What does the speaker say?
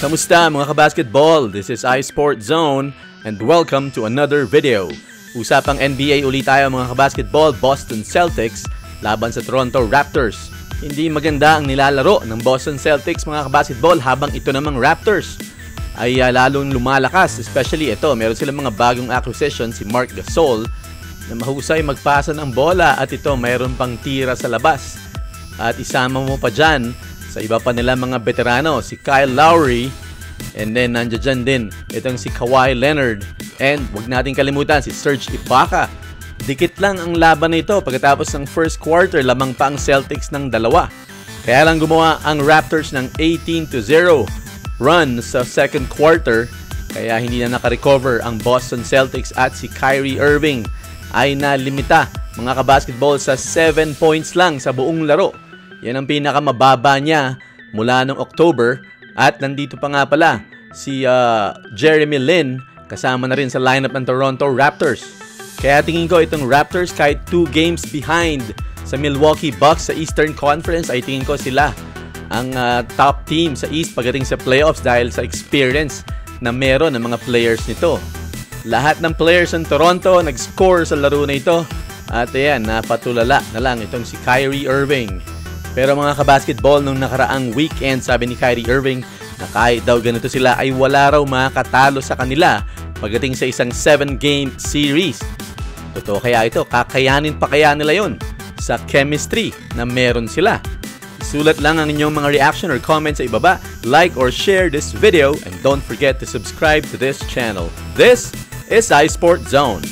Kamusta mga kabasketball? This is iSport Zone and welcome to another video. Usapang NBA ulit tayo mga kabasketball. Boston Celtics laban sa Toronto Raptors. Hindi maganda ang nilalaro ng Boston Celtics mga kabasketball habang ito namang Raptors ay lalong lumalakas. Especially ito, meron silang mga bagong acquisition, si Marc Gasol na mahusay magpasa ng bola at ito mayroon pang tira sa labas. At isama mo pa dyan sa iba pa nila mga veterano, si Kyle Lowry, and then nandiyan din itong si Kawhi Leonard, and wag nating kalimutan si Serge Ibaka. Dikit lang ang laban na ito pagkatapos ng first quarter, lamang pa ang Celtics ng 2. Kaya lang gumawa ang Raptors ng 18-0 run sa second quarter, kaya hindi na nakarecover ang Boston Celtics at si Kyrie Irving ay nalimita mga kabasketball sa 7 points lang sa buong laro. Yan ang pinakamababa niya mula noong October. At nandito pa nga pala si Jeremy Lin, kasama na rin sa lineup ng Toronto Raptors. Kaya tingin ko itong Raptors, kahit 2 games behind sa Milwaukee Bucks sa Eastern Conference, ay tingin ko sila ang top team sa East pagdating sa playoffs dahil sa experience na meron ng mga players nito. Lahat ng players ng Toronto nag-score sa laro na ito. At ayan, napatulala na lang itong si Kyrie Irving. Pero mga kabasketball, nung nakaraang weekend, sabi ni Kyrie Irving na kahit daw ganito sila ay wala raw makakatalo sa kanila pagdating sa isang 7-game series. Totoo kaya ito? Kakayanin pa kaya nila yon sa chemistry na meron sila? Isulat lang ang inyong mga reaction or comments sa ibaba. Like or share this video and don't forget to subscribe to this channel. This is iSport Zone.